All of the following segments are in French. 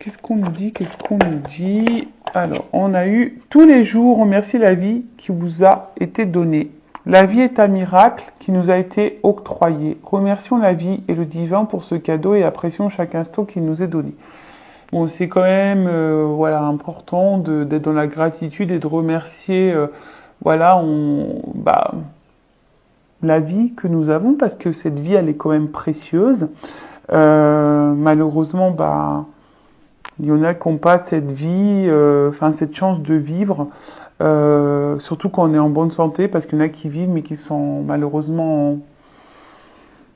qu'est-ce qu'on nous dit? Qu'est-ce qu'on nous dit? Alors, on a eu tous les jours, remerciez la vie qui vous a été donnée. La vie est un miracle qui nous a été octroyé. Remercions la vie et le divin pour ce cadeau et apprécions chaque instant qu'il nous est donné. Bon, c'est quand même voilà, important d'être dans la gratitude et de remercier voilà, la vie que nous avons parce que cette vie, elle est quand même précieuse. Malheureusement, il y en a qui n'ont pas cette vie, cette chance de vivre, surtout quand on est en bonne santé, parce qu'il y en a qui vivent mais qui sont malheureusement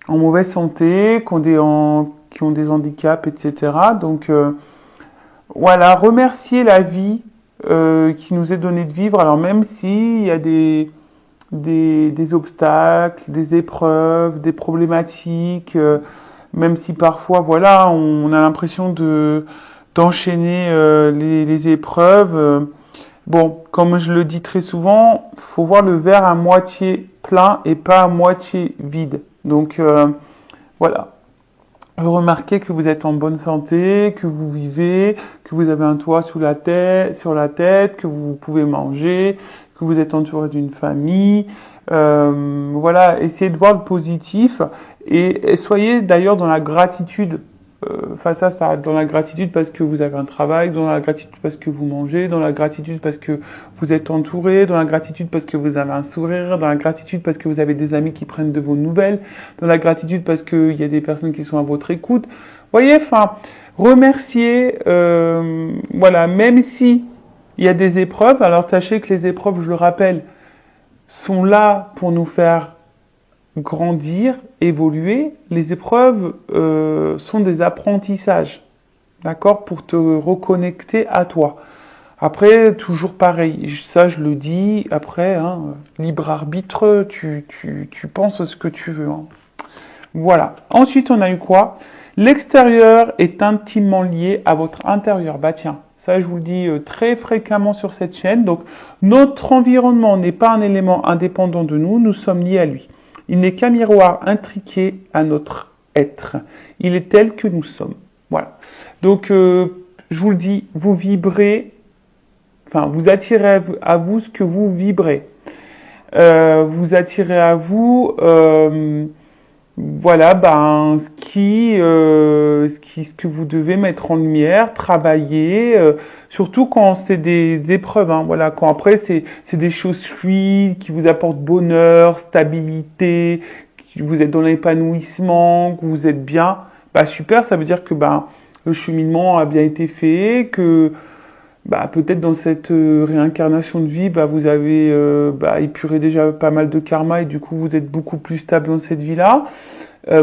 en mauvaise santé, qui ont des handicaps, etc. Donc voilà, remercier la vie qui nous est donnée de vivre. Alors même s'il y a des obstacles, des épreuves, des problématiques, même si parfois, voilà, on a l'impression d'enchaîner les épreuves. Bon, comme je le dis très souvent, faut voir le verre à moitié plein et pas à moitié vide. Donc voilà. Remarquez que vous êtes en bonne santé, que vous vivez, que vous avez un toit sur la tête, que vous pouvez manger, que vous êtes entouré d'une famille. Voilà, essayez de voir le positif et soyez d'ailleurs dans la gratitude face à ça, dans la gratitude parce que vous avez un travail, dans la gratitude parce que vous mangez, dans la gratitude parce que vous êtes entouré, dans la gratitude parce que vous avez un sourire, dans la gratitude parce que vous avez des amis qui prennent de vos nouvelles, dans la gratitude parce qu'il y a des personnes qui sont à votre écoute. Voyez, remercier, voilà, même si il y a des épreuves, alors sachez que les épreuves, je le rappelle, sont là pour nous faire grandir, évoluer. Les épreuves sont des apprentissages, d'accord, pour te reconnecter à toi. Après, toujours pareil, ça je le dis, après, libre arbitre, tu penses ce que tu veux. Voilà. Ensuite, on a eu quoi? L'extérieur est intimement lié à votre intérieur. Bah tiens, ça je vous le dis très fréquemment sur cette chaîne. Donc, notre environnement n'est pas un élément indépendant de nous, nous sommes liés à lui. Il n'est qu'un miroir intriqué à notre être. Il est tel que nous sommes. Voilà. Donc, je vous le dis, vous vibrez, vous attirez à vous ce que vous vibrez. Vous attirez à vous, voilà, ce que vous devez mettre en lumière, travailler, surtout quand c'est des épreuves, voilà, quand après c'est des choses fluides qui vous apportent bonheur, stabilité, que vous êtes dans l'épanouissement, que vous êtes bien, super, ça veut dire que le cheminement a bien été fait, que peut-être dans cette réincarnation de vie, vous avez épuré déjà pas mal de karma et du coup vous êtes beaucoup plus stable dans cette vie-là.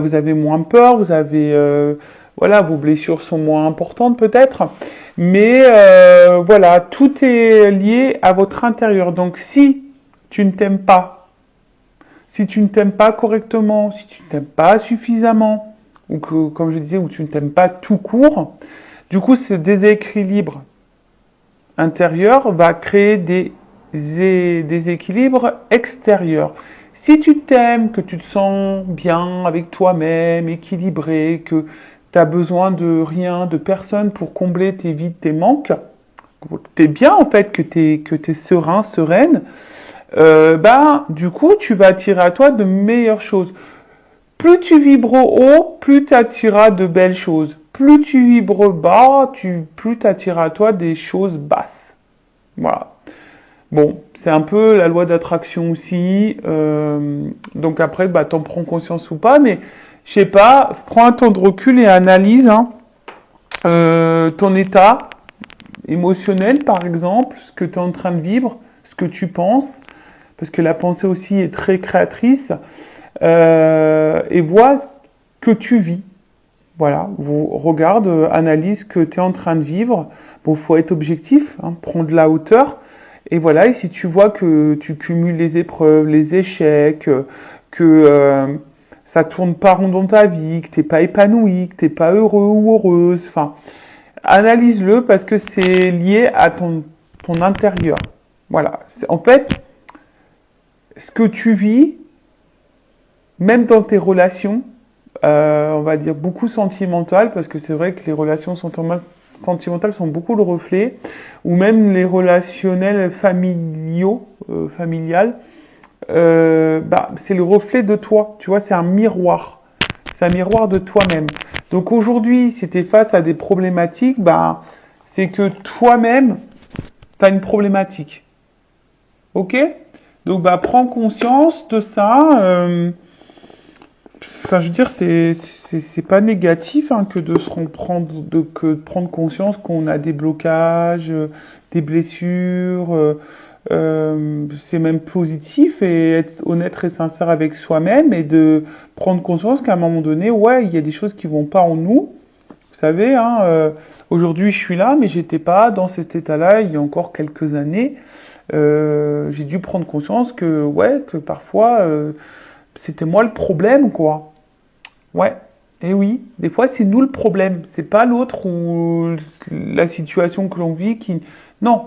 Vous avez moins peur, vous avez voilà, vos blessures sont moins importantes peut-être, mais voilà, tout est lié à votre intérieur. Donc si tu ne t'aimes pas, si tu ne t'aimes pas correctement, si tu ne t'aimes pas suffisamment, ou que, comme je disais, ou tu ne t'aimes pas tout court, du coup ce déséquilibre intérieur va créer des déséquilibres extérieurs. Si tu t'aimes, que tu te sens bien avec toi-même, équilibré, que tu as besoin de rien, de personne pour combler tes vides, tes manques, tu es bien en fait, que tu es serein, sereine, du coup tu vas attirer à toi de meilleures choses. Plus tu vibres haut, plus tu attireras de belles choses. Plus tu vibres bas, plus tu attireras à toi des choses basses. Voilà. Bon, c'est un peu la loi d'attraction aussi. Donc après, t'en prends conscience ou pas, mais je sais pas, prends un temps de recul et analyse ton état émotionnel, par exemple, ce que tu es en train de vivre, ce que tu penses, parce que la pensée aussi est très créatrice, et vois ce que tu vis. Voilà, regarde, analyse ce que tu es en train de vivre. Bon, faut être objectif, prends de la hauteur. Et voilà, et si tu vois que tu cumules les épreuves, les échecs, que ça tourne pas rond dans ta vie, que t'es pas épanoui, que t'es pas heureux ou heureuse, analyse-le parce que c'est lié à ton intérieur. Voilà, en fait, ce que tu vis, même dans tes relations, on va dire beaucoup sentimentales, parce que c'est vrai que les relations sentimentales sont beaucoup le reflet, ou même les relationnels familiaux, familiales, c'est le reflet de toi, tu vois, c'est un miroir. C'est un miroir de toi-même. Donc aujourd'hui, si tu es face à des problématiques, c'est que toi-même, tu as une problématique. Ok? Donc prends conscience de ça. Enfin, je veux dire, c'est pas négatif que de se reprendre, que de prendre conscience qu'on a des blocages, des blessures. C'est même positif et être honnête et sincère avec soi-même et de prendre conscience qu'à un moment donné, ouais, il y a des choses qui vont pas en nous. Vous savez, aujourd'hui je suis là, mais j'étais pas dans cet état-là il y a encore quelques années. J'ai dû prendre conscience que parfois c'était moi le problème, quoi. Ouais. Et oui, des fois c'est nous le problème, c'est pas l'autre ou la situation que l'on vit qui. Non.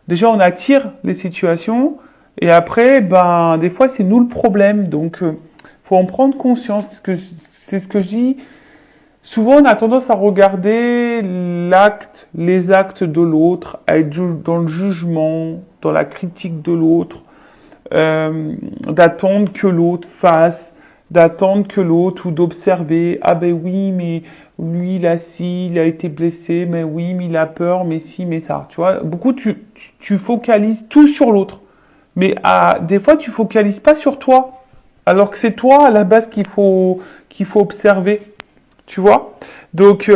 Déjà on attire les situations et après, des fois c'est nous le problème. Donc faut en prendre conscience. C'est ce que je dis. Souvent, on a tendance à regarder les actes de l'autre, à être dans le jugement, dans la critique de l'autre, d'attendre que l'autre fasse, d'attendre que l'autre ou d'observer. Ah ben oui, mais lui, il a été blessé, mais oui, mais il a peur, mais si, mais ça. Tu vois, beaucoup, tu focalises tout sur l'autre. Mais des fois, tu focalises pas sur toi. Alors que c'est toi, à la base, qu'il faut observer. Tu vois? Donc,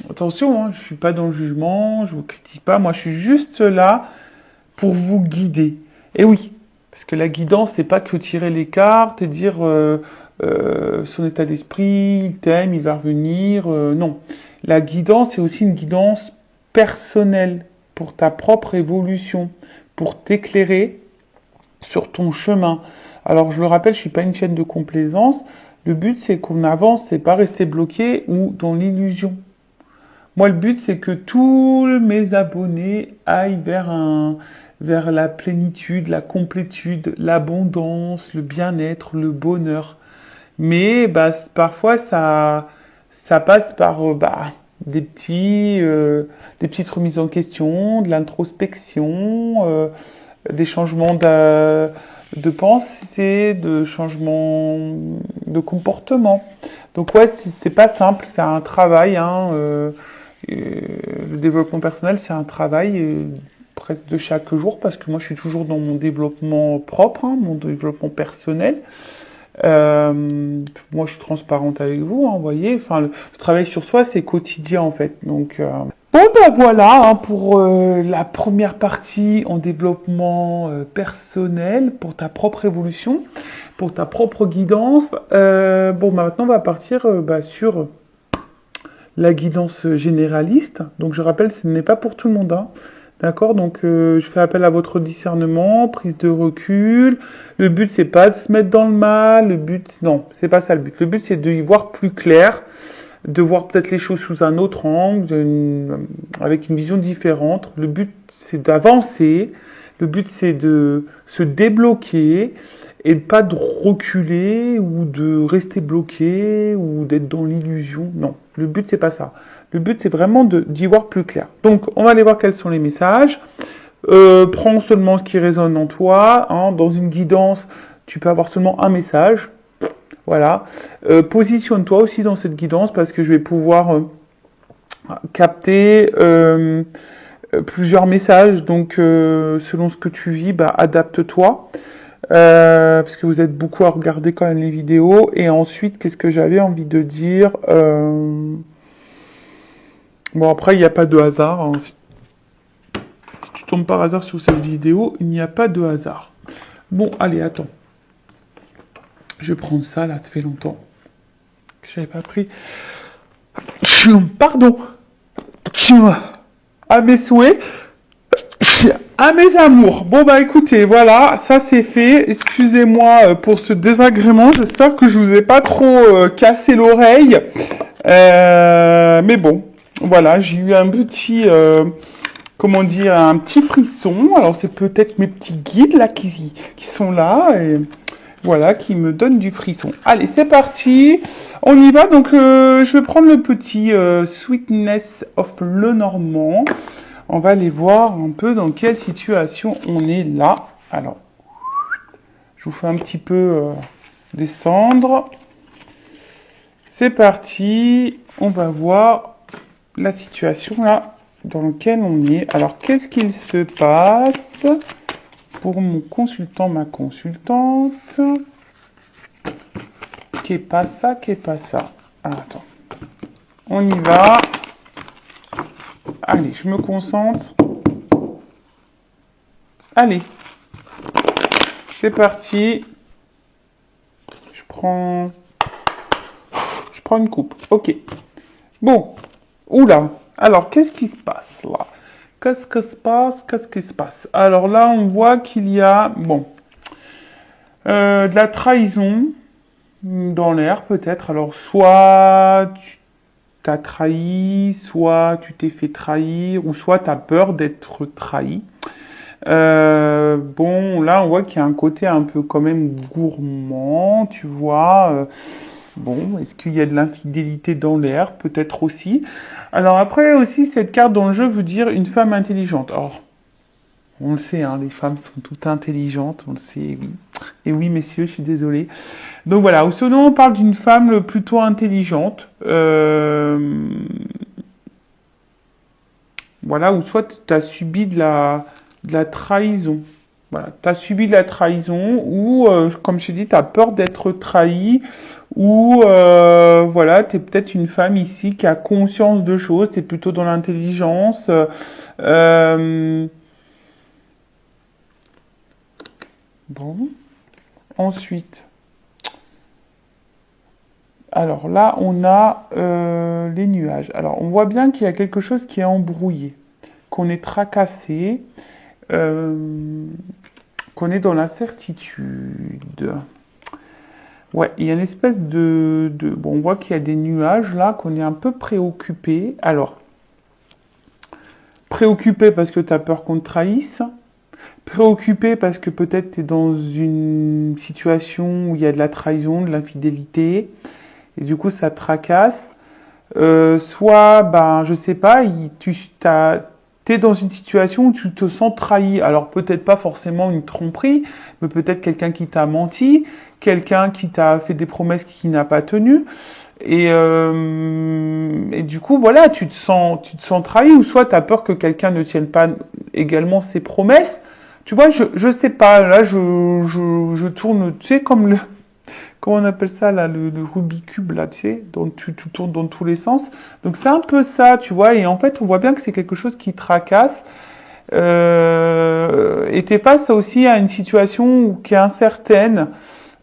attention, je suis pas dans le jugement, je vous critique pas. Moi, je suis juste là pour vous guider. Et oui, parce que la guidance, c'est pas que tirer les cartes et dire son état d'esprit, il t'aime, il va revenir. Non. La guidance, c'est aussi une guidance personnelle pour ta propre évolution, pour t'éclairer sur ton chemin. Alors, je le rappelle, je suis pas une chaîne de complaisance. Le but, c'est qu'on avance, c'est pas rester bloqué ou dans l'illusion. Moi, le but, c'est que tous mes abonnés aillent vers la plénitude, la complétude, l'abondance, le bien-être, le bonheur. Mais parfois, ça passe par des petites remises en question, de l'introspection, des changements de pensée, de changement de comportement. Donc ouais, c'est pas simple, c'est un travail. Le développement personnel, c'est un travail presque de chaque jour parce que moi, je suis toujours dans mon développement propre, mon développement personnel. Moi, je suis transparente avec vous, vous voyez. Enfin, le travail sur soi, c'est quotidien en fait. Donc bon, voilà pour la première partie en développement personnel, pour ta propre évolution, pour ta propre guidance. Maintenant, on va partir sur la guidance généraliste. Donc, je rappelle, ce n'est pas pour tout le monde. D'accord? Donc, je fais appel à votre discernement, prise de recul. Le but, c'est pas de se mettre dans le mal. Non, c'est pas ça le but. Le but, c'est de y voir plus clair, de voir peut-être les choses sous un autre angle, avec une vision différente. Le but, c'est d'avancer. Le but, c'est de se débloquer et pas de reculer ou de rester bloqué ou d'être dans l'illusion. Non, le but, c'est pas ça. Le but, c'est vraiment d'y voir plus clair. Donc, on va aller voir quels sont les messages. Prends seulement ce qui résonne en toi. Dans une guidance, tu peux avoir seulement un message. Voilà. Positionne-toi aussi dans cette guidance parce que je vais pouvoir capter plusieurs messages. Donc, selon ce que tu vis, adapte-toi. Parce que vous êtes beaucoup à regarder quand même les vidéos. Et ensuite, qu'est-ce que j'avais envie de dire Bon, après, il n'y a pas de hasard. Si tu tombes par hasard sur cette vidéo, il n'y a pas de hasard. Bon, allez, attends. Je vais prendre ça, là, ça fait longtemps que je n'avais pas pris. Pardon. À mes souhaits. À mes amours. Bon, écoutez, voilà, ça c'est fait. Excusez-moi pour ce désagrément. J'espère que je vous ai pas trop cassé l'oreille. Mais bon, voilà, j'ai eu un petit... un petit frisson. Alors c'est peut-être mes petits guides là qui sont là. Et Voilà, qui me donne du frisson. Allez, c'est parti. On y va. Donc, je vais prendre le petit Sweetness of Lenormand. On va aller voir un peu dans quelle situation on est là. Alors, je vous fais un petit peu descendre. C'est parti. On va voir la situation là dans laquelle on est. Alors, qu'est-ce qu'il se passe pour mon consultant, ma consultante? Qu'est pas ça, qu'est pas ça. Ah, attends. On y va. Allez, je me concentre. Allez. C'est parti. Je prends une coupe. Ok. Bon. Oula. Alors, qu'est-ce qui se passe là? Qu'est-ce qui se passe? Qu'est-ce qui se passe? Alors là, on voit qu'il y a, bon, de la trahison dans l'air peut-être. Alors, soit tu t'as trahi, soit tu t'es fait trahir, ou soit tu as peur d'être trahi. Bon, là, on voit qu'il y a un côté un peu quand même gourmand, tu vois. Bon, est-ce qu'il y a de l'infidélité dans l'air? Peut-être aussi. Alors après aussi, cette carte dans le jeu veut dire une femme intelligente. Or, on le sait, hein, les femmes sont toutes intelligentes, on le sait, oui. Et oui, messieurs, je suis désolée. Donc voilà, au second, on parle d'une femme plutôt intelligente. Voilà, ou soit tu as subi de la trahison. Voilà, tu as subi de la trahison, ou, comme je t'ai dit, tu as peur d'être trahi, ou voilà, tu es peut-être une femme ici qui a conscience de choses, tu es plutôt dans l'intelligence. Bon, ensuite, alors là, on a les nuages. Alors, on voit bien qu'il y a quelque chose qui est embrouillé, qu'on est tracassé, qu'on est dans l'incertitude. Ouais, il y a une espèce bon, on voit qu'il y a des nuages là, qu'on est un peu préoccupé. Alors, préoccupé parce que tu as peur qu'on te trahisse. Préoccupé parce que peut-être tu es dans une situation où il y a de la trahison, de l'infidélité, et du coup ça te tracasse. Soit, ben, je sais pas, t'es dans une situation où tu te sens trahi. Alors peut-être pas forcément une tromperie, mais peut-être quelqu'un qui t'a menti, quelqu'un qui t'a fait des promesses qui n'a pas tenu. Et du coup, voilà, tu te sens trahi, ou soit tu as peur que quelqu'un ne tienne pas également ses promesses. Tu vois, je sais pas, là, je tourne, tu sais, comme comment on appelle ça, là, le Rubik's Cube, là, tu sais, donc tu tournes dans tous les sens. Donc c'est un peu ça, tu vois, et en fait, on voit bien que c'est quelque chose qui tracasse. Et t'es face aussi à une situation qui est incertaine.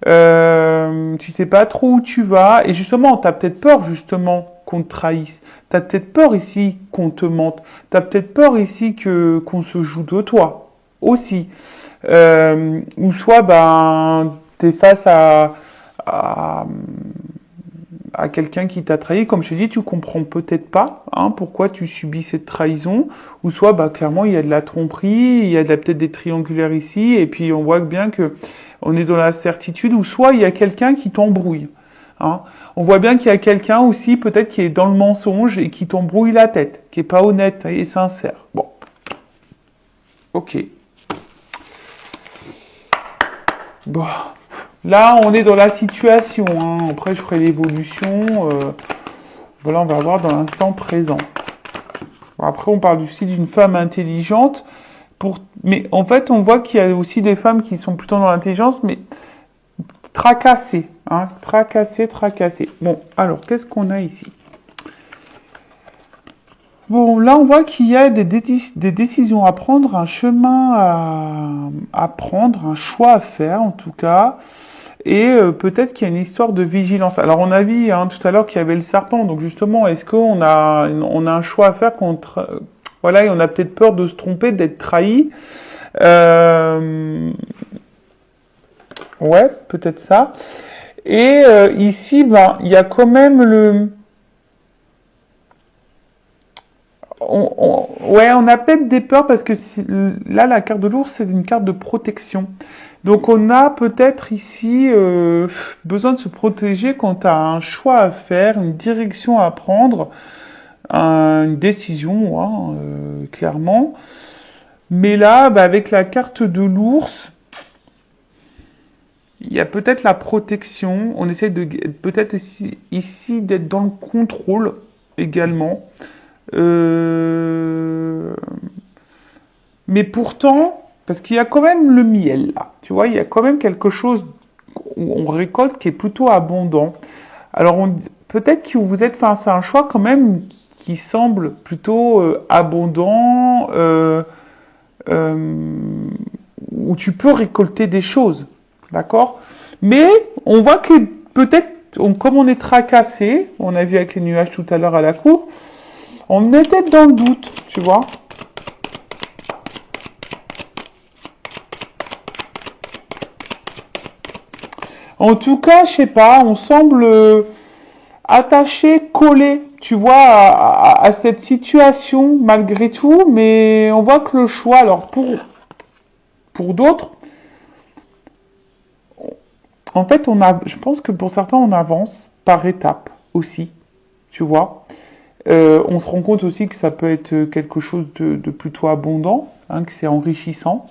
Tu sais pas trop où tu vas, et justement, t'as peut-être peur, justement, qu'on te trahisse. T'as peut-être peur ici qu'on te mente. T'as peut-être peur ici qu'on se joue de toi, aussi. Ou soit, ben, t'es face à, à quelqu'un qui t'a trahi, comme je t'ai dit, tu comprends peut-être pas hein, pourquoi tu subis cette trahison, ou soit bah, clairement il y a de la tromperie, il y a peut-être des triangulaires ici, et puis on voit bien que on est dans la certitude, ou soit il y a quelqu'un qui t'embrouille. Hein. On voit bien qu'il y a quelqu'un aussi peut-être qui est dans le mensonge et qui t'embrouille la tête, qui est pas honnête et sincère. Bon, ok. Bon. Là, on est dans la situation. Hein. Après, je ferai l'évolution. Voilà, on va voir dans l'instant présent. Bon, après, on parle aussi d'une femme intelligente. Mais en fait, on voit qu'il y a aussi des femmes qui sont plutôt dans l'intelligence, mais tracassées. Hein. Tracassées. Bon, alors, qu'est-ce qu'on a ici? Bon, là, on voit qu'il y a des décisions à prendre, un chemin à prendre, un choix à faire, en tout cas. Et peut-être qu'il y a une histoire de vigilance. Alors on a vu hein, tout à l'heure qu'il y avait le serpent. Donc justement, est-ce qu'on a un choix à faire contre voilà, et on a peut-être peur de se tromper, d'être trahi. Ouais, peut-être ça. Et ici, ben, il y a quand même ouais, on a peut-être des peurs parce que là, la carte de l'ours, c'est une carte de protection. Donc on a peut-être ici besoin de se protéger quand tu as un choix à faire, une direction à prendre, une décision, hein, clairement. Mais là, bah, avec la carte de l'ours, il y a peut-être la protection. On essaie de peut-être ici d'être dans le contrôle également. Euh, Mais pourtant, parce qu'il y a quand même le miel là, tu vois, il y a quand même quelque chose où on récolte qui est plutôt abondant. Alors peut-être que vous êtes face à un choix quand même qui semble plutôt abondant, euh, où tu peux récolter des choses, d'accord? Mais on voit que peut-être, comme on est tracassé, on a vu avec les nuages tout à l'heure à la cour, on est peut-être dans le doute, tu vois. En tout cas, je sais pas, on semble attaché, collé, tu vois, à cette situation malgré tout, mais on voit que le choix, alors pour d'autres, en fait, je pense que pour certains, on avance par étapes aussi, tu vois. On se rend compte aussi que ça peut être quelque chose de plutôt abondant, hein, que c'est enrichissant.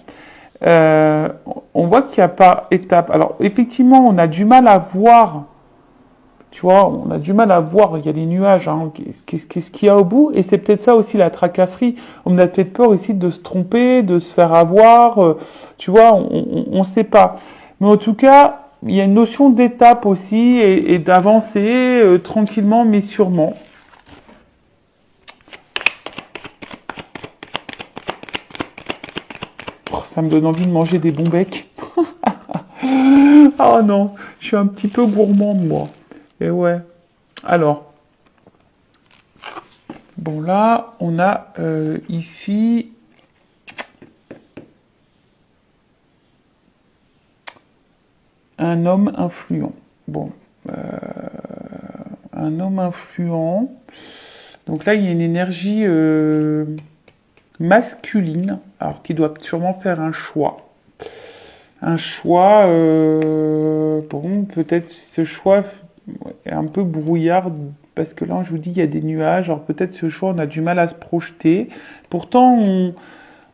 Euh, on voit qu'il n'y a pas étape. Alors, effectivement, on a du mal à voir. Tu vois, on a du mal à voir, il y a des nuages, hein, qu'est-ce qu'il y a au bout, et c'est peut-être ça aussi la tracasserie. On a peut-être peur ici de se tromper, de se faire avoir, tu vois, on sait pas. Mais en tout cas, il y a une notion d'étape aussi, et d'avancer tranquillement mais sûrement. Oh, ça me donne envie de manger des bons becs. Oh non, je suis un petit peu gourmande moi. Et ouais. Alors, bon là, on a ici un homme influent. Bon, euh, un homme influent. Donc là, il y a une énergie masculine, alors qui doit sûrement faire un choix. Un choix, bon, peut-être ce choix est un peu brouillard, parce que là, je vous dis, il y a des nuages, alors peut-être ce choix, on a du mal à se projeter. Pourtant,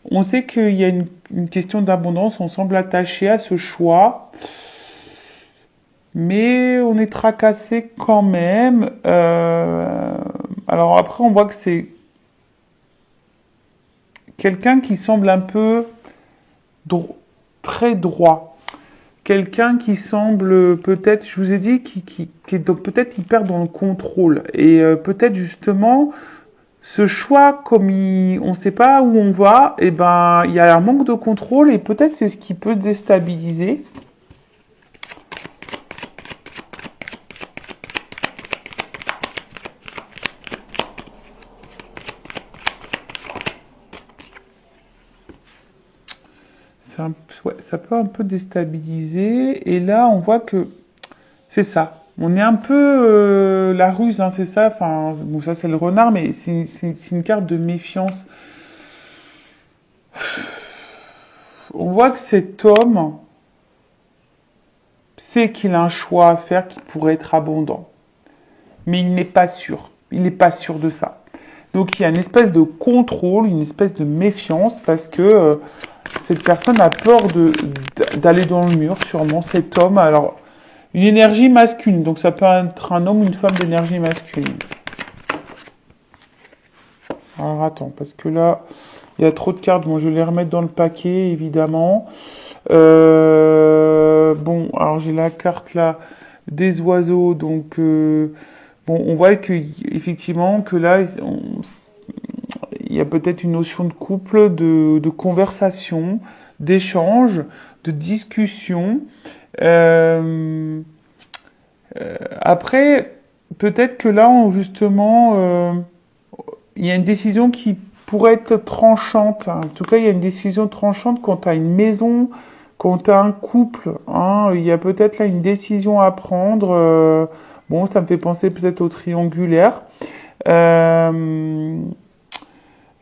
on sait qu'il y a une question d'abondance, on semble attaché à ce choix. Mais on est tracassé quand même. Alors après, on voit que c'est quelqu'un qui semble un peu dro- très droit. Quelqu'un qui semble peut-être, je vous ai dit, qui est peut-être hyper dans le contrôle. Et peut-être justement, ce choix, comme on ne sait pas où on va, et ben, il y a un manque de contrôle et peut-être c'est ce qui peut déstabiliser. Ouais, ça peut un peu déstabiliser. Et là, on voit que c'est ça. On est un peu la ruse, hein, c'est ça. Enfin, bon, ça c'est le renard, mais c'est une carte de méfiance. On voit que cet homme sait qu'il a un choix à faire qui pourrait être abondant, mais il n'est pas sûr. Il n'est pas sûr de ça. Donc il y a une espèce de contrôle, une espèce de méfiance parce que cette personne a peur d'aller dans le mur, sûrement cet homme. Alors une énergie masculine, donc ça peut être un homme ou une femme d'énergie masculine. Alors attends, parce que là, il y a trop de cartes, bon je vais les remettre dans le paquet, évidemment. Bon, alors j'ai la carte là des oiseaux, donc bon, on voit que effectivement que là, il y a peut-être une notion de couple, de conversation, d'échange, de discussion. Euh, Après, peut-être que là, justement, il y a une décision qui pourrait être tranchante. En tout cas, il y a une décision tranchante quand tu as une maison, quand tu as un couple. Hein, il y a peut-être là une décision à prendre. Bon, ça me fait penser peut-être au triangulaire. Euh,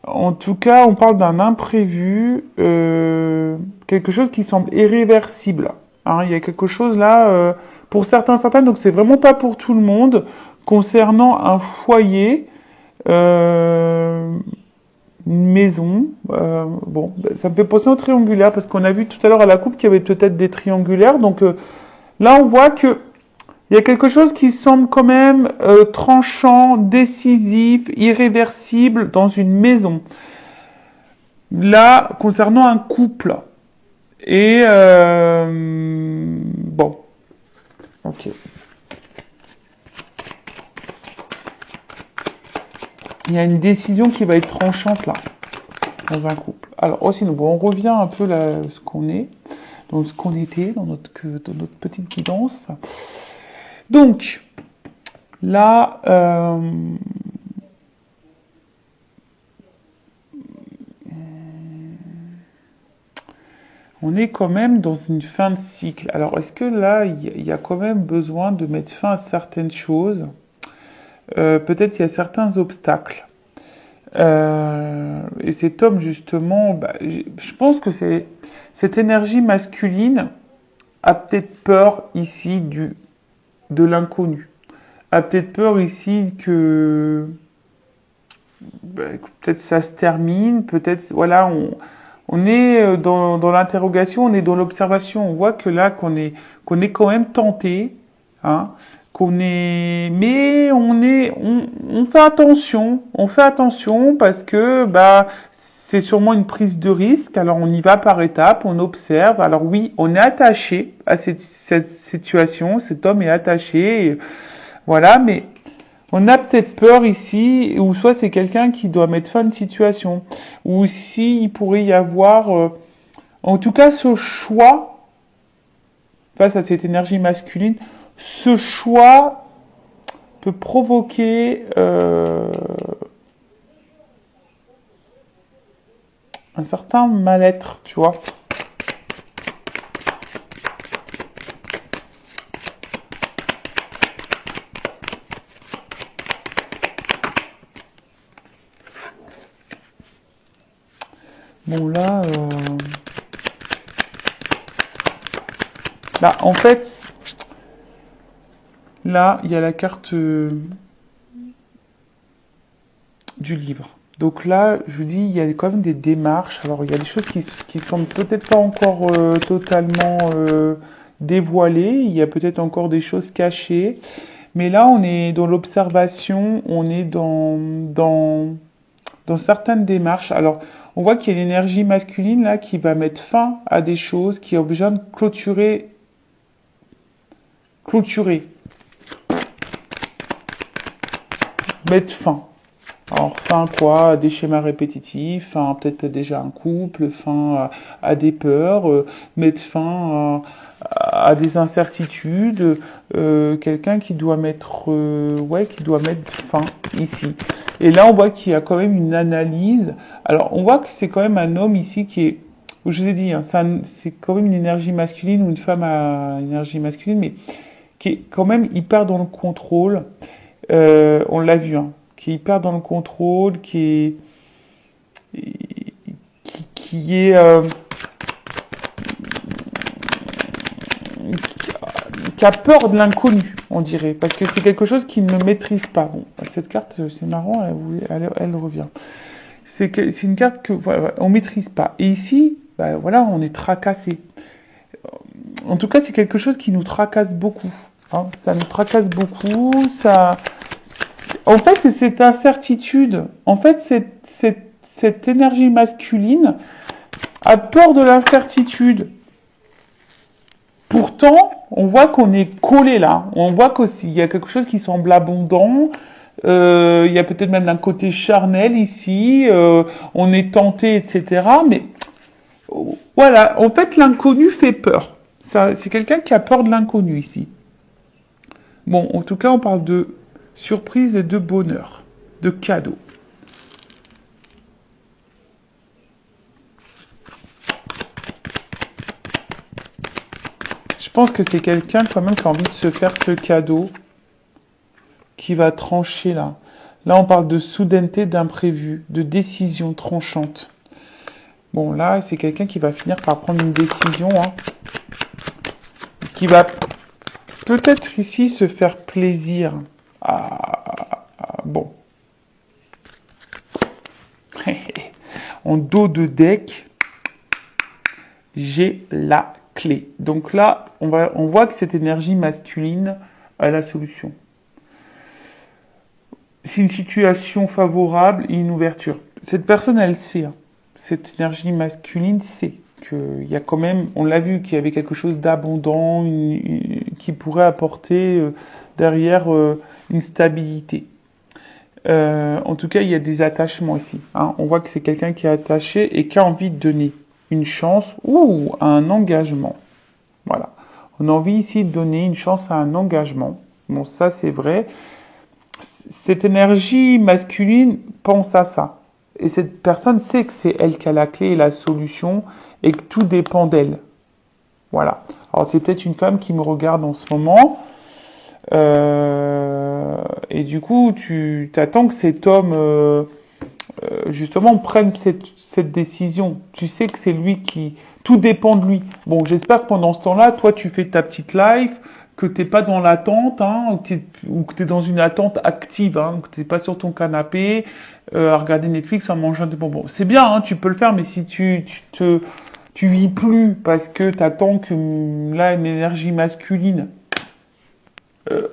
En tout cas, on parle d'un imprévu. quelque chose qui semble irréversible. Hein. Il y a quelque chose là, pour certains, donc c'est vraiment pas pour tout le monde, concernant un foyer, une maison. Bon, ça me fait penser au triangulaire, parce qu'on a vu tout à l'heure à la coupe qu'il y avait peut-être des triangulaires. Donc là, on voit que il y a quelque chose qui semble quand même tranchant, décisif, irréversible dans une maison. Là, concernant un couple. Et bon, ok. Il y a une décision qui va être tranchante là, dans un couple. Alors, aussi, bon, on revient un peu là, ce qu'on est, dans ce qu'on était, dans notre petite guidance. Donc, là, on est quand même dans une fin de cycle. Alors, est-ce que là, il y a quand même besoin de mettre fin à certaines choses? Peut-être il y a certains obstacles. Et cet homme, justement, bah, je pense que cette énergie masculine a peut-être peur ici de l'inconnu. A peut-être peur ici que bah, peut-être ça se termine, peut-être, voilà, on est dans l'interrogation, on est dans l'observation. On voit que là, qu'on est quand même tenté, hein, mais on fait attention parce que, bah, c'est sûrement une prise de risque. Alors, on y va par étapes, on observe. Alors oui, on est attaché à cette situation. Cet homme est attaché, voilà, mais on a peut-être peur ici, ou soit c'est quelqu'un qui doit mettre fin à une situation, ou si il pourrait y avoir, en tout cas, ce choix face à cette énergie masculine, ce choix peut provoquer un certain mal-être, tu vois. Bon là, bah, en fait, là, il y a la carte du livre. Donc là, je vous dis, il y a quand même des démarches. Alors, il y a des choses qui sont peut-être pas encore totalement dévoilées. Il y a peut-être encore des choses cachées. Mais là, on est dans l'observation, on est dans certaines démarches. Alors, on voit qu'il y a une énergie masculine là qui va mettre fin à des choses, qui a besoin de clôturer, mettre fin. Alors, fin quoi? À des schémas répétitifs, fin peut-être déjà un couple, fin à des peurs, mettre fin à des incertitudes, quelqu'un qui doit mettre fin ici. Et là, on voit qu'il y a quand même une analyse. Alors, on voit que c'est quand même un homme ici qui est, je vous ai dit, hein, c'est quand même une énergie masculine ou une femme à énergie masculine, mais qui est quand même hyper dans le contrôle. On l'a vu, hein, qui est hyper dans le contrôle, qui a peur de l'inconnu, on dirait, parce que c'est quelque chose qu'il ne maîtrise pas. Bon, cette carte, c'est marrant, elle revient. C'est une carte que voilà, on maîtrise pas. Et ici, bah, voilà, on est tracassé. En tout cas, c'est quelque chose qui nous tracasse beaucoup. Hein. Ça nous tracasse beaucoup. En fait, c'est cette incertitude. En fait, cette énergie masculine a peur de l'incertitude. Pourtant, on voit qu'on est collé là. On voit qu'il y a quelque chose qui semble abondant. Il y a peut-être même un côté charnel ici. On est tenté, etc. Mais voilà, en fait, l'inconnu fait peur. C'est quelqu'un qui a peur de l'inconnu ici. Bon, en tout cas, on parle de surprise et de bonheur, de cadeau. Je pense que c'est quelqu'un quand même qui a envie de se faire ce cadeau, qui va trancher là. Là, on parle de soudaineté, d'imprévu, de décision tranchante. Bon, là, c'est quelqu'un qui va finir par prendre une décision, hein, qui va peut-être ici se faire plaisir. Bon. En dos de deck, j'ai la clé. Donc là, on voit que cette énergie masculine a la solution. C'est une situation favorable et une ouverture. Cette personne, elle sait, hein, cette énergie masculine sait qu'il y a quand même, on l'a vu, qu'il y avait quelque chose d'abondant, qui pourrait apporter derrière une stabilité. En tout cas, il y a des attachements ici. Hein. On voit que c'est quelqu'un qui est attaché et qui a envie de donner une chance ou un engagement. Voilà. On a envie ici de donner une chance à un engagement. Bon, ça c'est vrai. Cette énergie masculine pense à ça. Et cette personne sait que c'est elle qui a la clé et la solution et que tout dépend d'elle. Voilà. Alors, c'est peut-être une femme qui me regarde en ce moment. Et du coup, tu t'attends que cet homme, justement, prenne cette décision. Tu sais que c'est lui qui... Tout dépend de lui. Bon, j'espère que pendant ce temps-là, toi, tu fais ta petite live, que t'es pas dans l'attente, hein, ou que t'es dans une attente active, hein, que t'es pas sur ton canapé, à regarder Netflix en mangeant des bonbons. C'est bien, hein, tu peux le faire, mais si tu vis plus parce que t'attends que là, une énergie masculine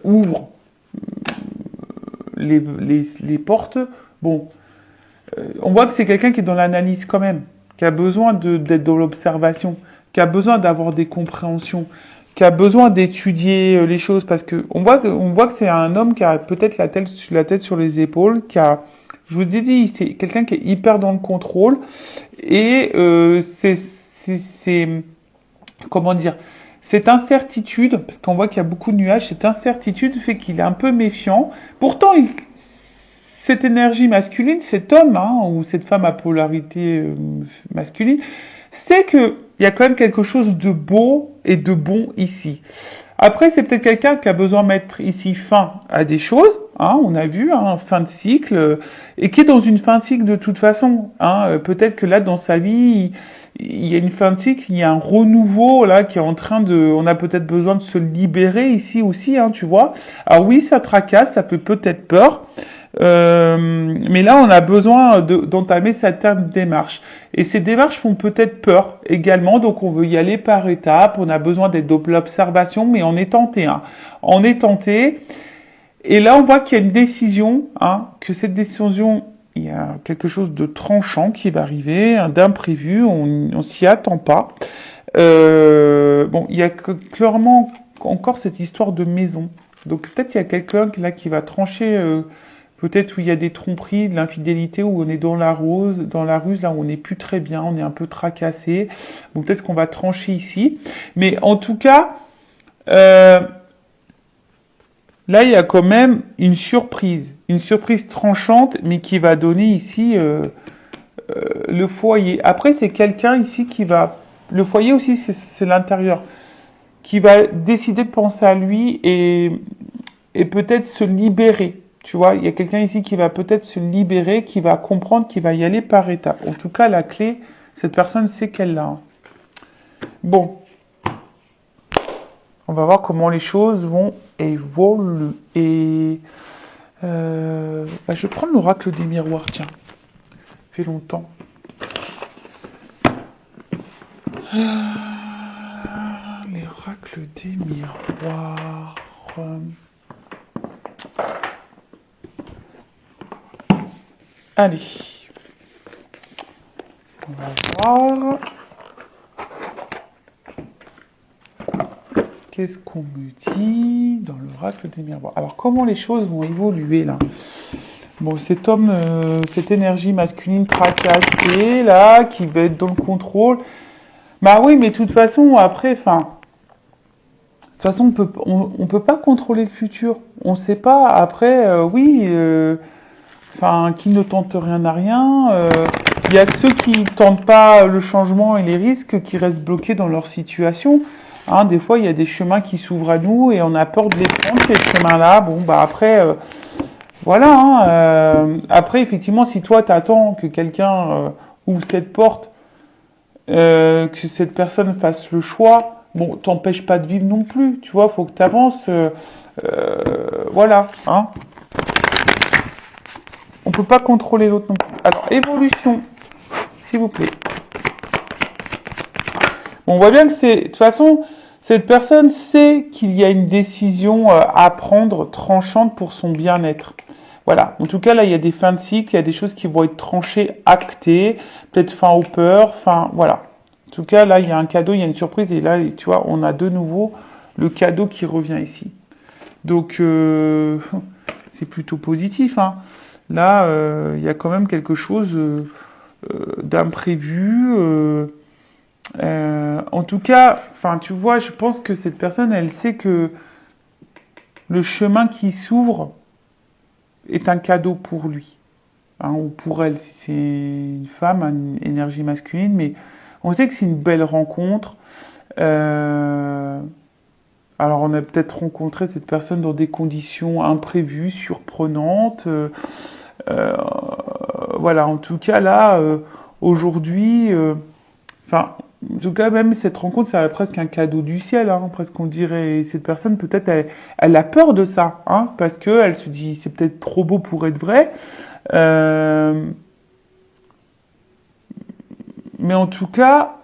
ouvre les portes, bon, on voit que c'est quelqu'un qui est dans l'analyse quand même, qui a besoin d'être dans l'observation, qui a besoin d'avoir des compréhensions, qui a besoin d'étudier les choses, parce que on voit que c'est un homme qui a peut-être la tête sur les épaules, qui a, je vous ai dit, c'est quelqu'un qui est hyper dans le contrôle, et comment dire, cette incertitude, parce qu'on voit qu'il y a beaucoup de nuages, cette incertitude fait qu'il est un peu méfiant. Pourtant, cette énergie masculine, cet homme, hein, ou cette femme à polarité masculine, sait qu'il y a quand même quelque chose de beau et de bon ici. Après, c'est peut-être quelqu'un qui a besoin de mettre ici fin à des choses, hein, on a vu, hein, fin de cycle, et qui est dans une fin de cycle de toute façon. Hein, peut-être que là, dans sa vie, il y a une fin de cycle, il y a un renouveau là qui est en train de... On a peut-être besoin de se libérer ici aussi, hein, tu vois. Alors oui, ça tracasse, ça fait peut-être peur, mais là, on a besoin d'entamer certaines démarches. Et ces démarches font peut-être peur également, donc on veut y aller par étapes. On a besoin d'être dans l'observation, mais on est tenté. Hein. On est tenté. Et là, on voit qu'il y a une décision, hein, que cette décision, il y a quelque chose de tranchant qui va arriver, d'imprévu, on s'y attend pas. Bon, il y a clairement encore cette histoire de maison. Donc peut-être il y a quelqu'un là qui va trancher... peut-être où il y a des tromperies, de l'infidélité, où on est dans la ruse, là où on n'est plus très bien, on est un peu tracassé. Bon, peut-être qu'on va trancher ici. Mais en tout cas, là, il y a quand même une surprise tranchante, mais qui va donner ici le foyer. Après, c'est quelqu'un ici qui va... Le foyer aussi, c'est l'intérieur, qui va décider de penser à lui et peut-être se libérer. Tu vois, il y a quelqu'un ici qui va peut-être se libérer, qui va comprendre, qui va y aller par étapes. En tout cas, la clé, cette personne sait qu'elle l'a. Hein. Bon. On va voir comment les choses vont évoluer. Et je vais prendre l'oracle des miroirs, tiens. Ça fait longtemps. L'oracle des miroirs. Allez, on va voir. Qu'est-ce qu'on me dit dans l'oracle des miroirs? Alors, comment les choses vont évoluer là? Bon, cet homme, cette énergie masculine tracassée là, qui va être dans le contrôle. Bah oui, mais de toute façon, après, enfin, de toute façon, on peut pas contrôler le futur. On sait pas. Après, oui. Enfin, qui ne tente rien n'a rien. Il y a ceux qui tentent pas le changement et les risques, qui restent bloqués dans leur situation. Hein, des fois, il y a des chemins qui s'ouvrent à nous et on a peur de les prendre, ces chemins-là. Bon, bah après, voilà. Hein, après, effectivement, si toi, t'attends que quelqu'un ouvre cette porte, que cette personne fasse le choix. Bon, t'empêches pas de vivre non plus, tu vois, faut que t'avances. Voilà, hein. On peut pas contrôler l'autre non plus. Alors, évolution, s'il vous plaît. Bon, on voit bien que c'est, de toute façon, cette personne sait qu'il y a une décision à prendre tranchante pour son bien-être. Voilà. En tout cas, là, il y a des fins de cycle, il y a des choses qui vont être tranchées, actées, peut-être fin aux peurs, fin, voilà. En tout cas, là, il y a un cadeau, il y a une surprise, et là, tu vois, on a de nouveau le cadeau qui revient ici. Donc, c'est plutôt positif, hein. Là, il y a quand même quelque chose d'imprévu. En tout cas, enfin, tu vois, je pense que cette personne, elle sait que le chemin qui s'ouvre est un cadeau pour lui, hein, ou pour elle, si c'est une femme, une énergie masculine, mais on sait que c'est une belle rencontre. Alors, on a peut-être rencontré cette personne dans des conditions imprévues, surprenantes. Voilà, en tout cas, là, aujourd'hui, enfin, en tout cas, même cette rencontre, ça va presque un cadeau du ciel, hein, presque on dirait. Et cette personne, peut-être, elle a peur de ça, hein, parce que elle se dit, c'est peut-être trop beau pour être vrai. Mais en tout cas,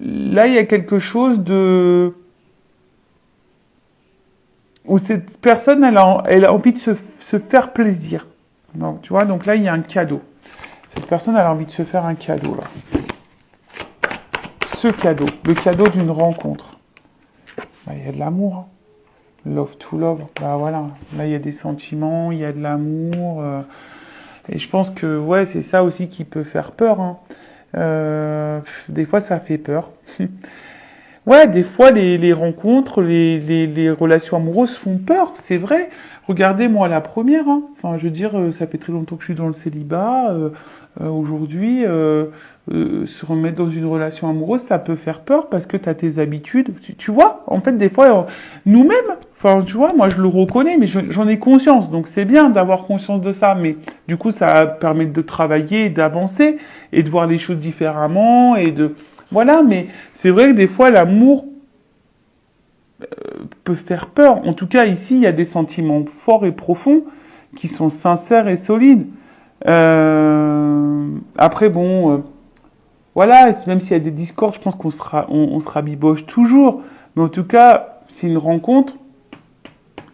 là, il y a quelque chose de où cette personne, elle a envie de se faire plaisir. Donc, tu vois, donc là, il y a un cadeau. Cette personne, elle a envie de se faire un cadeau, là. Ce cadeau, le cadeau d'une rencontre. Bah, il y a de l'amour, hein. Love to love. Bah voilà, là, il y a des sentiments, il y a de l'amour. Et je pense que, ouais, c'est ça aussi qui peut faire peur, hein. Des fois, ça fait peur. Ouais, des fois, les rencontres, les relations amoureuses font peur, c'est vrai. Regardez, moi, la première, hein. Enfin, je veux dire, ça fait très longtemps que je suis dans le célibat. Aujourd'hui, se remettre dans une relation amoureuse, ça peut faire peur parce que tu as tes habitudes. Tu vois, en fait, des fois, nous-mêmes, enfin, tu vois, moi, je le reconnais, mais j'en ai conscience. Donc, c'est bien d'avoir conscience de ça. Mais du coup, ça permet de travailler, d'avancer et de voir les choses différemment et de... Voilà, mais c'est vrai que des fois, l'amour peut faire peur. En tout cas, ici, il y a des sentiments forts et profonds qui sont sincères et solides. Après, bon, voilà, même s'il y a des discords, je pense on se rabiboche toujours. Mais en tout cas, c'est une rencontre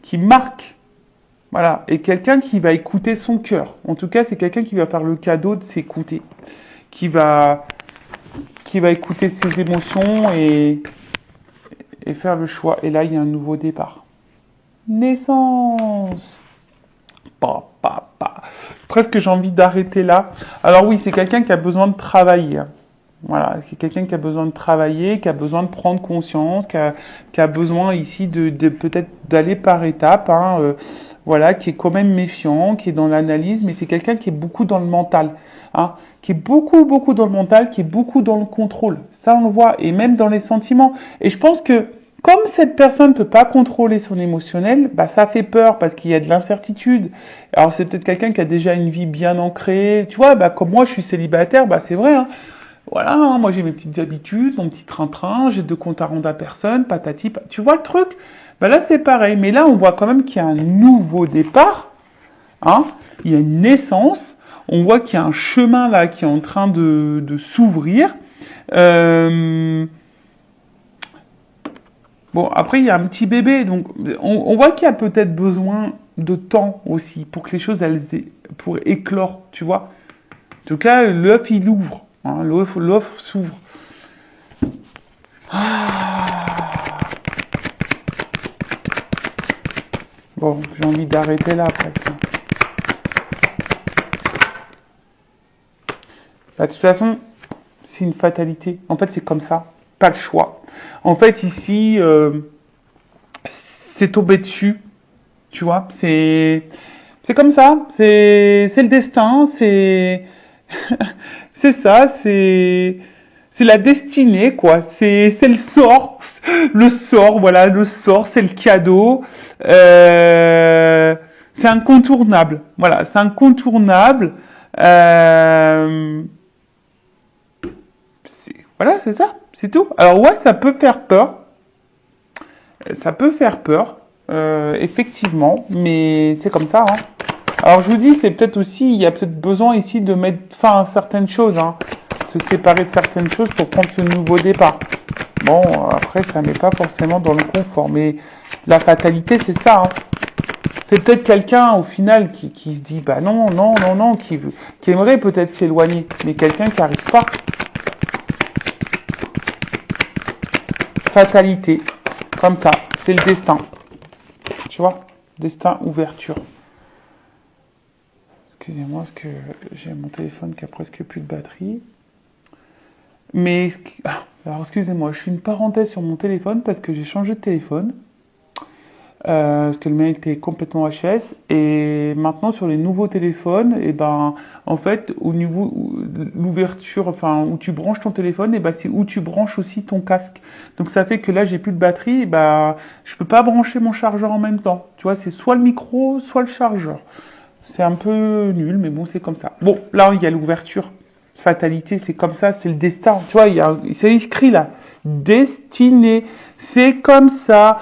qui marque. Voilà. Et quelqu'un qui va écouter son cœur. En tout cas, c'est quelqu'un qui va faire le cadeau de s'écouter. Qui va écouter ses émotions et faire le choix. Et là, il y a un nouveau départ. Naissance. Presque j'ai envie d'arrêter là. Alors oui, c'est quelqu'un qui a besoin de travailler. Voilà, c'est quelqu'un qui a besoin de travailler, qui a besoin de prendre conscience, qui a besoin ici de peut-être d'aller par étapes, hein, voilà, qui est quand même méfiant, qui est dans l'analyse, mais c'est quelqu'un qui est beaucoup dans le mental, hein, qui est beaucoup dans le mental, qui est beaucoup dans le contrôle. Ça, on le voit, et même dans les sentiments. Et je pense que comme cette personne ne peut pas contrôler son émotionnel, bah ça fait peur parce qu'il y a de l'incertitude. Alors c'est peut-être quelqu'un qui a déjà une vie bien ancrée. Tu vois, bah comme moi je suis célibataire, bah c'est vrai, hein. Voilà, hein, moi j'ai mes petites habitudes, mon petit train-train, j'ai 2 comptes à rendre à personne, patati, tu vois le truc? Bah là c'est pareil, mais là on voit quand même qu'il y a un nouveau départ, hein, il y a une naissance, on voit qu'il y a un chemin là qui est en train de s'ouvrir. Bon, après il y a un petit bébé, donc on voit qu'il y a peut-être besoin de temps aussi pour que les choses pour éclore, tu vois. En tout cas, l'œuf il ouvre. Hein, l'offre s'ouvre. Bon, j'ai envie d'arrêter là presque. Bah, de toute façon, c'est une fatalité. En fait, c'est comme ça. Pas le choix. En fait, ici, c'est tombé dessus. Tu vois, c'est comme ça. C'est le destin. C'est ça. C'est la destinée, quoi. C'est le sort. Le sort, voilà, le sort, c'est le cadeau. C'est incontournable. Voilà, c'est incontournable. Euh, voilà, c'est ça, c'est tout. Alors ouais, ça peut faire peur. Ça peut faire peur, effectivement, mais c'est comme ça, hein. Alors je vous dis, c'est peut-être aussi, il y a peut-être besoin ici de mettre fin à certaines choses, hein, se séparer de certaines choses pour prendre ce nouveau départ. Bon, après, ça met pas forcément dans le confort, mais la fatalité, c'est ça, hein. C'est peut-être quelqu'un, au final, qui se dit, bah non, non, non, non, qui aimerait peut-être s'éloigner, mais quelqu'un qui n'arrive pas. Fatalité, comme ça, c'est le destin, tu vois, destin, ouverture. Excusez-moi, parce que j'ai mon téléphone qui a presque plus de batterie. Mais, alors excusez-moi, je fais une parenthèse sur mon téléphone parce que j'ai changé de téléphone. Parce que le mien était complètement HS. Et maintenant, sur les nouveaux téléphones, et ben, en fait, au niveau de l'ouverture, enfin, où tu branches ton téléphone, et ben, c'est où tu branches aussi ton casque. Donc, ça fait que là, j'ai plus de batterie, et ben, je peux pas brancher mon chargeur en même temps. Tu vois, c'est soit le micro, soit le chargeur. C'est un peu nul, mais bon, c'est comme ça. Bon, là, il y a l'ouverture. Fatalité, c'est comme ça, c'est le destin. Tu vois, c'est écrit là. Destiné. C'est comme ça.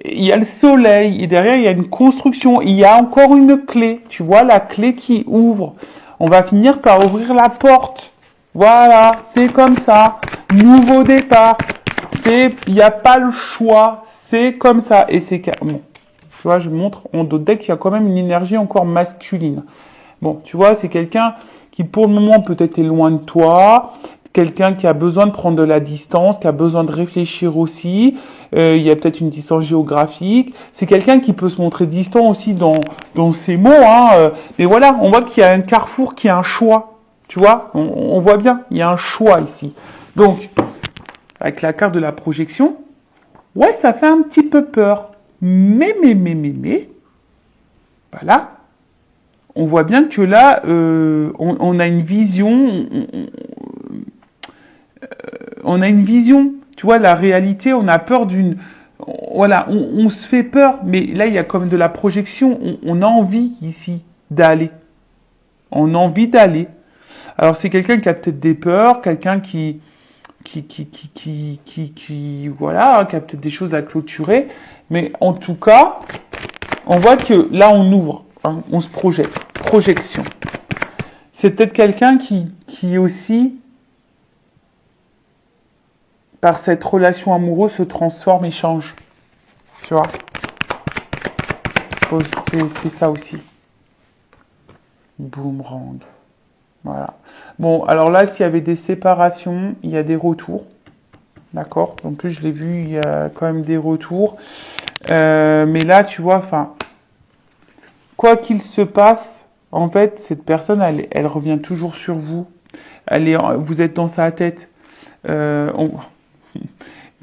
Il y a le soleil, et derrière, il y a une construction. Il y a encore une clé. Tu vois, la clé qui ouvre. On va finir par ouvrir la porte. Voilà, c'est comme ça. Nouveau départ. Il n'y a pas le choix. C'est comme ça. Et c'est, bon. Tu vois, je montre en dos de deck, il y a quand même une énergie encore masculine. Bon, tu vois, c'est quelqu'un qui pour le moment peut-être est loin de toi, quelqu'un qui a besoin de prendre de la distance, qui a besoin de réfléchir aussi. Il y a peut-être une distance géographique. C'est quelqu'un qui peut se montrer distant aussi dans ses mots. Hein, mais voilà, on voit qu'il y a un carrefour, qui a un choix. Tu vois, on voit bien, il y a un choix ici. Donc, avec la carte de la projection, ouais, ça fait un petit peu peur. Mais, voilà, on voit bien que là, on a une vision, on a une vision, tu vois, la réalité, on a peur d'une, voilà, on se fait peur, mais là, il y a comme de la projection, on a envie ici d'aller, on a envie d'aller. Alors, c'est quelqu'un qui a peut-être des peurs, quelqu'un voilà, qui a peut-être des choses à clôturer, mais en tout cas, on voit que là, on ouvre, hein, on se projette. Projection. C'est peut-être quelqu'un qui aussi, par cette relation amoureuse, se transforme et change. Tu vois, c'est ça aussi. Boomerang. Voilà. Bon, alors là, s'il y avait des séparations, il y a des retours. D'accord. Donc, je l'ai vu, il y a quand même des retours. Mais là, tu vois, enfin, quoi qu'il se passe, en fait, cette personne, elle revient toujours sur vous. Vous êtes dans sa tête. Tu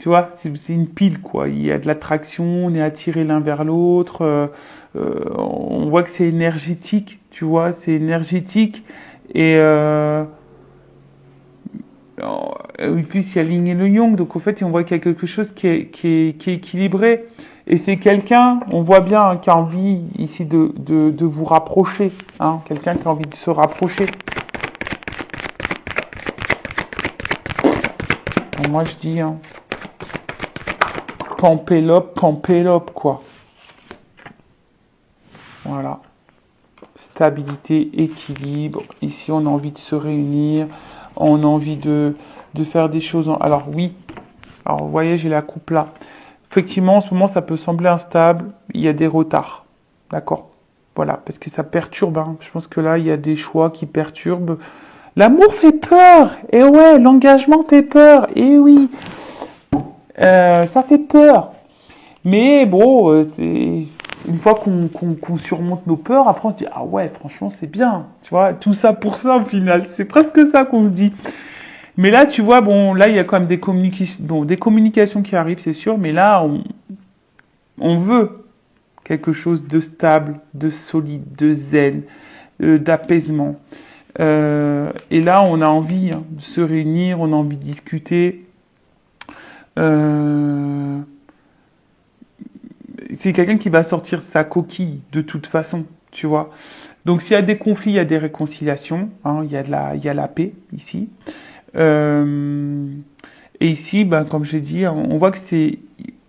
vois, c'est une pile, quoi. Il y a de l'attraction, on est attiré l'un vers l'autre. On voit que c'est énergétique, tu vois, c'est énergétique. Et puis il y a le yin et le yang, donc en fait, on voit qu'il y a quelque chose qui est équilibré. Et c'est quelqu'un, on voit bien, hein, qui a envie ici de vous rapprocher, hein, quelqu'un qui a envie de se rapprocher. Donc, moi, je dis, hein, Pampélope, quoi. Voilà. Stabilité, équilibre. Ici, on a envie de se réunir. On a envie de faire des choses. Alors, oui. Alors, vous voyez, j'ai la coupe là. Effectivement, en ce moment, ça peut sembler instable. Il y a des retards. D'accord? Voilà. Parce que ça perturbe, hein. Je pense que là, il y a des choix qui perturbent. L'amour fait peur. Et ouais, l'engagement fait peur. Et oui. Ça fait peur. Mais bon, c'est une fois qu'on surmonte nos peurs, après on se dit ah ouais, franchement c'est bien, tu vois, tout ça pour ça au final, c'est presque ça qu'on se dit. Mais là, tu vois, bon, là il y a quand même des communications qui arrivent, c'est sûr, mais là on veut quelque chose de stable, de solide, de zen, d'apaisement. Et là, on a envie, hein, de se réunir, on a envie de discuter. Euh, c'est quelqu'un qui va sortir sa coquille de toute façon, tu vois. Donc s'il y a des conflits, il y a des réconciliations, hein, il y a la paix ici. Euh, et ici, ben, comme je l'ai dit, on voit que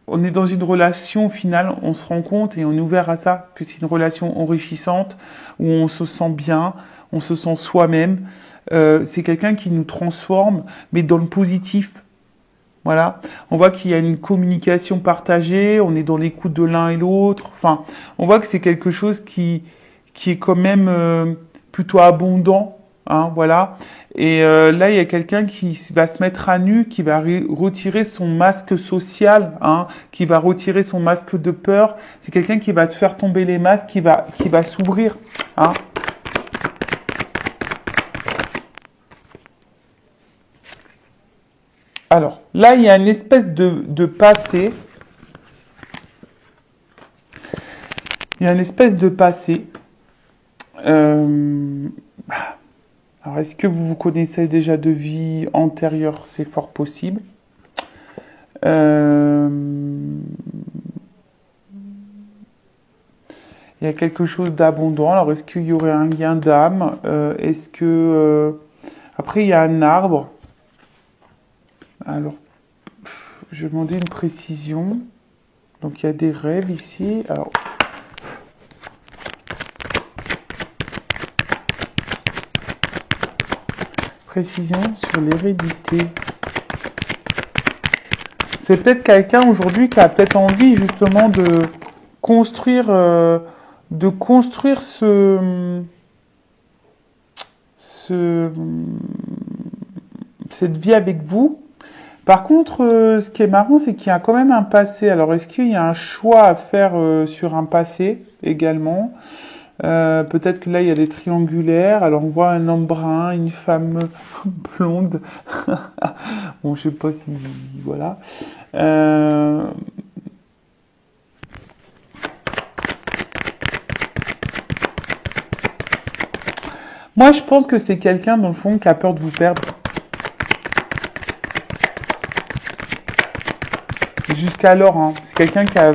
on est dans une relation finale, on se rend compte et on est ouvert à ça, que c'est une relation enrichissante, où on se sent bien, on se sent soi-même. C'est quelqu'un qui nous transforme, mais dans le positif. Voilà. On voit qu'il y a une communication partagée, on est dans l'écoute de l'un et l'autre. Enfin, on voit que c'est quelque chose qui est quand même plutôt abondant. Hein, voilà. Et là, il y a quelqu'un qui va se mettre à nu, qui va retirer son masque social, hein, qui va retirer son masque de peur. C'est quelqu'un qui va te faire tomber les masques, qui va s'ouvrir. Hein. Alors, là, il y a une espèce de passé. Il y a une espèce de passé. Alors, est-ce que vous vous connaissez déjà de vie antérieure? C'est fort possible. Euh, il y a quelque chose d'abondant. Alors, est-ce qu'il y aurait un lien d'âme? Est-ce que... Après, il y a un arbre. Alors, je vais demander une précision. Donc, il y a des rêves ici. Alors, précision sur l'hérédité. C'est peut-être quelqu'un aujourd'hui qui a peut-être envie justement de construire cette vie avec vous. Par contre, ce qui est marrant, c'est qu'il y a quand même un passé. Alors, est-ce qu'il y a un choix à faire sur un passé également? Peut-être que là, il y a des triangulaires. Alors, on voit un homme brun, une femme blonde. Bon, je sais pas si... Voilà. Moi, je pense que c'est quelqu'un, dans le fond, qui a peur de vous perdre. Jusqu'alors, hein. C'est quelqu'un qui a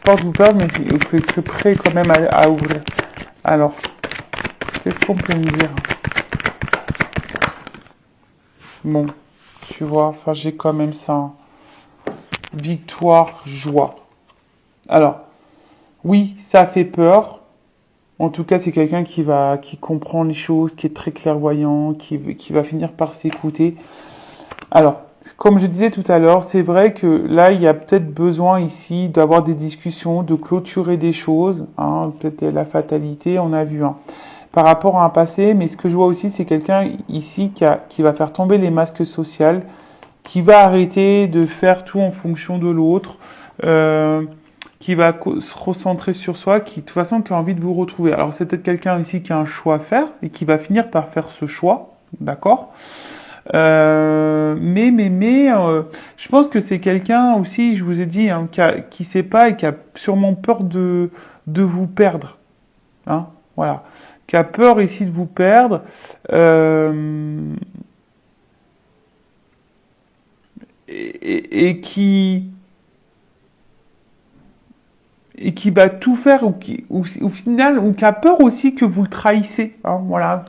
peur de vous perdre, mais qui est prêt quand même à ouvrir. Alors, qu'est-ce qu'on peut me dire? Bon, tu vois, enfin, j'ai quand même ça. Hein. Victoire, joie. Alors, oui, ça fait peur. En tout cas, c'est quelqu'un qui comprend les choses, qui est très clairvoyant, qui va finir par s'écouter. Alors, comme je disais tout à l'heure, c'est vrai que là, il y a peut-être besoin ici d'avoir des discussions, de clôturer des choses. Hein, peut-être la fatalité, on a vu. Hein, par rapport à un passé, mais ce que je vois aussi, c'est quelqu'un ici qui va faire tomber les masques sociaux, qui va arrêter de faire tout en fonction de l'autre, qui va se recentrer sur soi, qui de toute façon qui a envie de vous retrouver. Alors c'est peut-être quelqu'un ici qui a un choix à faire et qui va finir par faire ce choix, d'accord? Je pense que c'est quelqu'un aussi, je vous ai dit, hein, qui sait pas et qui a sûrement peur de vous perdre, hein, voilà, qui a peur ici de vous perdre, et qui va tout faire ou qui au final ou qui a peur aussi que vous le trahissez, hein, voilà,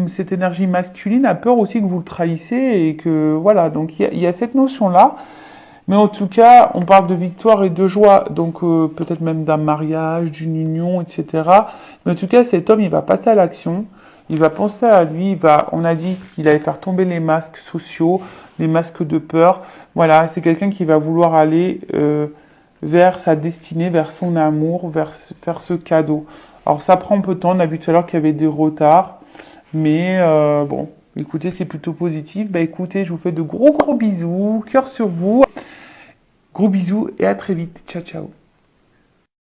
cette énergie masculine a peur aussi que vous le trahissez et que voilà, donc il y a cette notion là, mais en tout cas on parle de victoire et de joie, donc peut-être même d'un mariage, d'une union, etc. Mais en tout cas cet homme il va passer à l'action, il va penser à lui, on a dit qu'il allait faire tomber les masques sociaux, les masques de peur, voilà, c'est quelqu'un qui va vouloir aller vers sa destinée, vers son amour, vers ce cadeau. Alors ça prend un peu de temps, on a vu tout à l'heure qu'il y avait des retards, mais bon, écoutez, c'est plutôt positif. Bah écoutez, je vous fais de gros bisous, cœur sur vous, gros bisous et à très vite, ciao ciao.